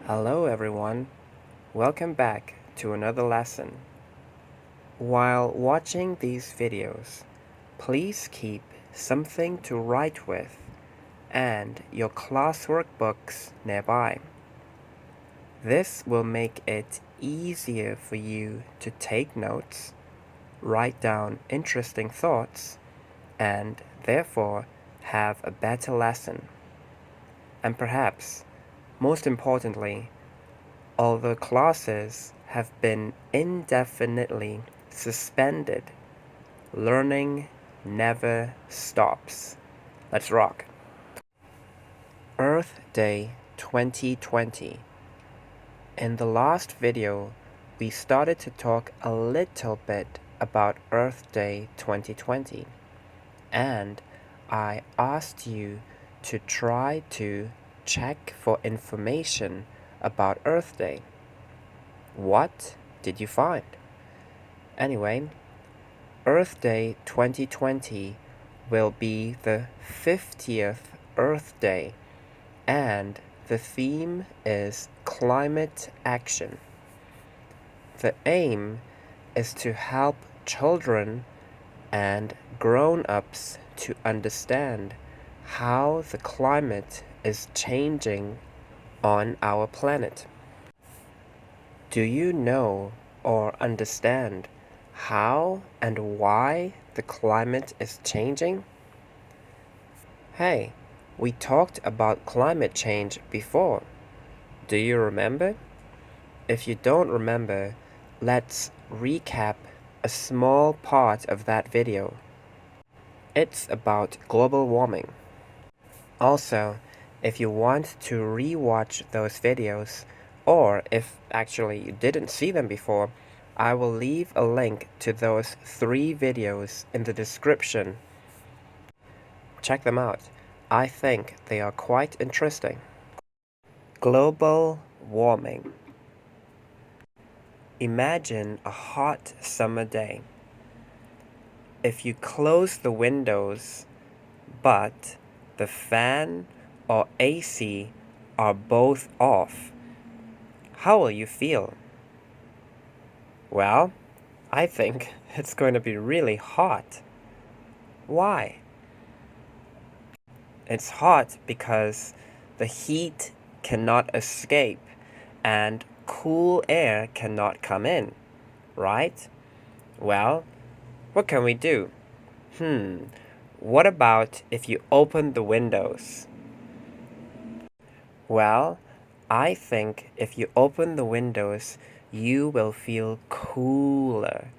Hello everyone, welcome back to another lesson. While watching these videos, please keep something to write with and your classwork books nearby. This will make it easier for you to take notes, write down interesting thoughts, and therefore have a better lesson. And perhaps, most importantly, although classes have been indefinitely suspended, learning never stops. Let's rock. Earth Day 2020. In the last video, we started to talk a little bit about Earth Day 2020, and I asked you to try to check for information about Earth Day. What did you find? Anyway, Earth Day 2020 will be the 50th Earth Day, and the theme is climate action. The aim is to help children and grown-ups to understand how the climate is changing on our planet. Do you know or understand how and why the climate is changing? Hey, we talked about climate change before. Do you remember? If you don't remember, let's recap a small part of that video. It's about global warming. Also, if you want to re-watch those videos, or if actually you didn't see them before, I will leave a link to those 3 videos in the description. Check them out. I think they are quite interesting. Global warming. Imagine a hot summer day. If you close the windows, but the fan or AC are both off, how will you feel? Well, I think it's going to be really hot. Why? It's hot because the heat cannot escape and cool air cannot come in, right? Well, what can we do? What about if you open the windows? Well, I think if you open the windows, you will feel cooler.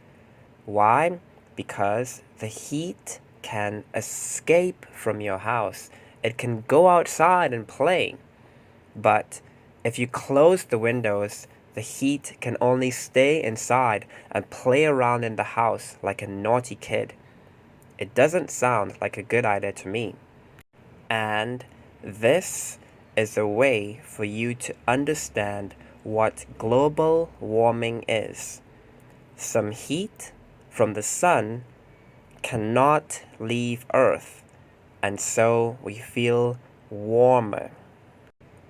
Why? Because the heat can escape from your house. It can go outside and play. But if you close the windows, the heat can only stay inside and play around in the house like a naughty kid. It doesn't sound like a good idea to me. And this is a way for you to understand what global warming is. Some heat from the sun cannot leave Earth, and so we feel warmer.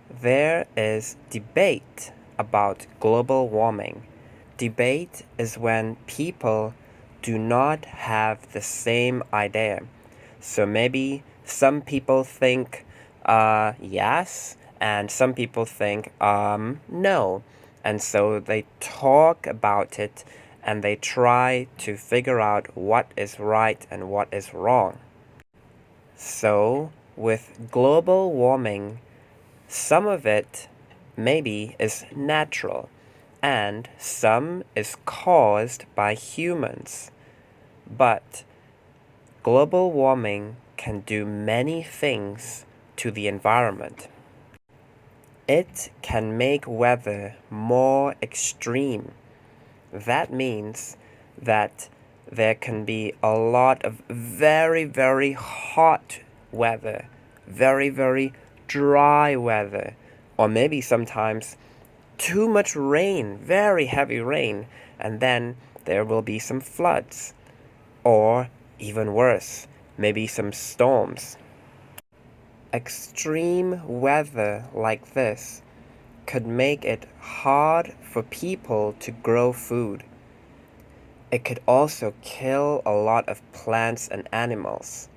There is debate about global warming. Debate is when people do not have the same idea. So maybe some people think yes, and some people think no. And so they talk about it and they try to figure out what is right and what is wrong. So with global warming, some of it maybe is natural and some is caused by humans. But global warming can do many things to the environment. It can make weather more extreme. That means that there can be a lot of very, very hot weather, very, very dry weather, or maybe sometimes too much rain, very heavy rain, and then there will be some floods, or even worse, maybe some storms. Extreme weather like this could make it hard for people to grow food. It could also kill a lot of plants and animals.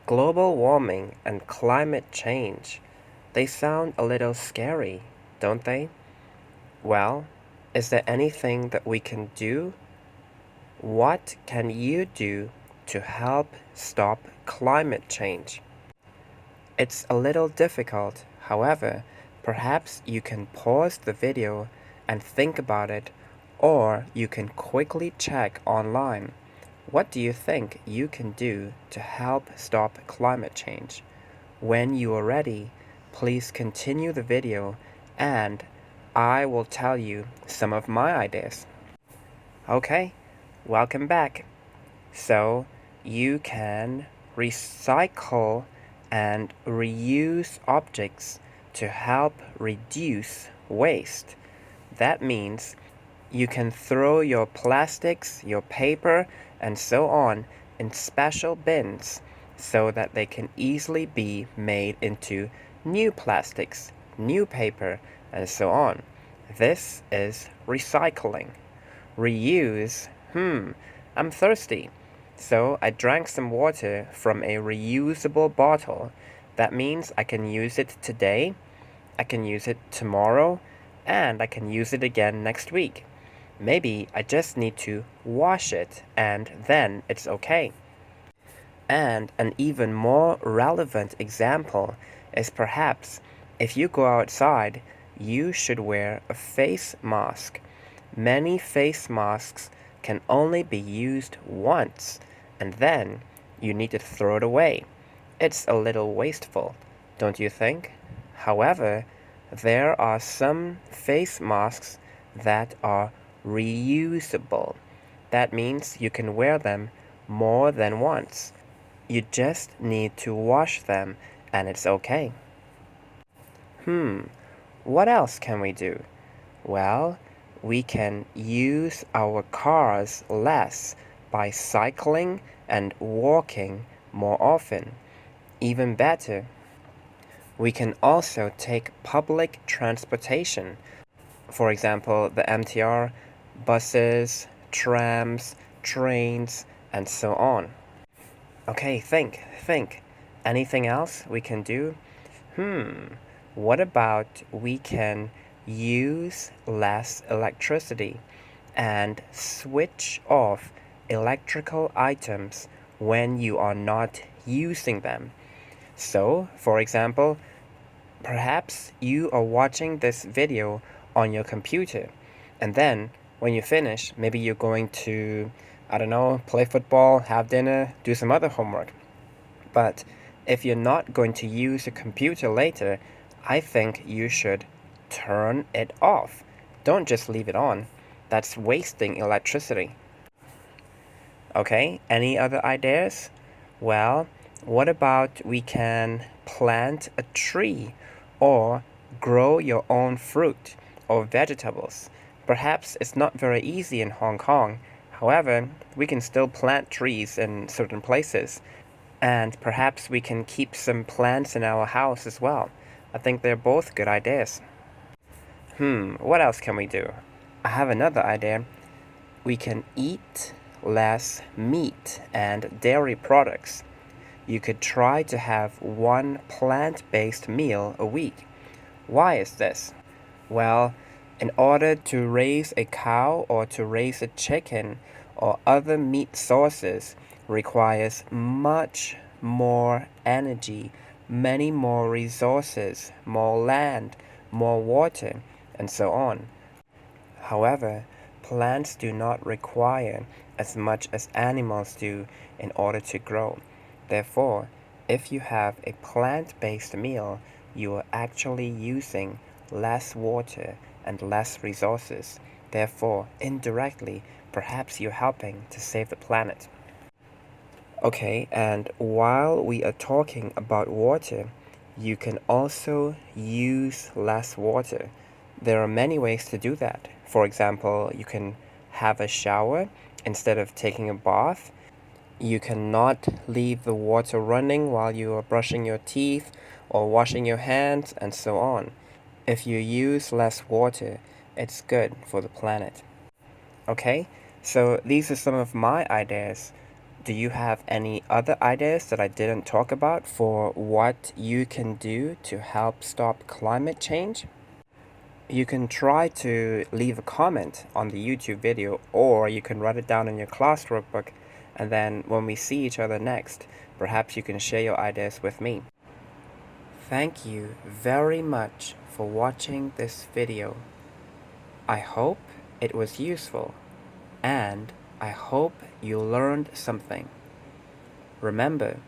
Global warming and climate change. They sound a little scary, don't they? Well, is there anything that we can do? What can you do to help stop climate change? It's a little difficult, however, perhaps you can pause the video and think about it, or you can quickly check online. What do you think you can do to help stop climate change? When you are ready, please continue the video and I will tell you some of my ideas. Okay, welcome back. So you can recycle and reuse objects to help reduce waste. That means you can throw your plastics, your paper, and so on in special bins so that they can easily be made into new plastics, new paper, and so on. This is recycling. Reuse, I'm thirsty. So I drank some water from a reusable bottle. That means I can use it today, I can use it tomorrow, and I can use it again next week. Maybe I just need to wash it and then it's okay. And an even more relevant example is perhaps if you go outside, you should wear a face mask. Many face masks can only be used once, and then you need to throw it away. It's a little wasteful, don't you think? However, there are some face masks that are reusable. That means you can wear them more than once. You just need to wash them and it's okay. What else can we do? Well, we can use our cars less by cycling and walking more often. Even better, we can also take public transportation. For example, the MTR, buses, trams, trains, and so on. Okay, think. Anything else we can do? What about we can use less electricity and switch off electrical items when you are not using them? So, for example, perhaps you are watching this video on your computer, and then when you finish, maybe you're going to, I don't know, play football, have dinner, do some other homework. But if you're not going to use a computer later, I think you should turn it off. Don't just leave it on. That's wasting electricity. Okay, any other ideas? Well, what about we can plant a tree or grow your own fruit or vegetables? Perhaps it's not very easy in Hong Kong. However, we can still plant trees in certain places. And perhaps we can keep some plants in our house as well. I think they're both good ideas. What else can we do? I have another idea. We can eat less meat and dairy products. You could try to have one plant-based meal a week. Why is this? Well, in order to raise a cow or to raise a chicken or other meat sources requires much more energy, many more resources, more land, more water, and so on. However, plants do not require as much as animals do in order to grow. Therefore, if you have a plant-based meal, you are actually using less water and less resources. Therefore, indirectly, perhaps you're helping to save the planet. Okay, and while we are talking about water, you can also use less water. There are many ways to do that. For example, you can have a shower instead of taking a bath. You cannot leave the water running while you are brushing your teeth or washing your hands, and so on. If you use less water, it's good for the planet. Okay, so these are some of my ideas. Do you have any other ideas that I didn't talk about for what you can do to help stop climate change? You can try to leave a comment on the YouTube video, or you can write it down in your class workbook, and then when we see each other next, perhaps you can share your ideas with me. Thank you very much for watching this video. I hope it was useful, and I hope you learned something. Remember,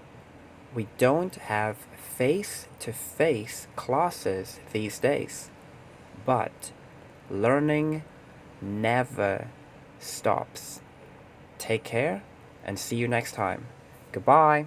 we don't have face-to-face classes these days, but learning never stops. Take care and see you next time. Goodbye.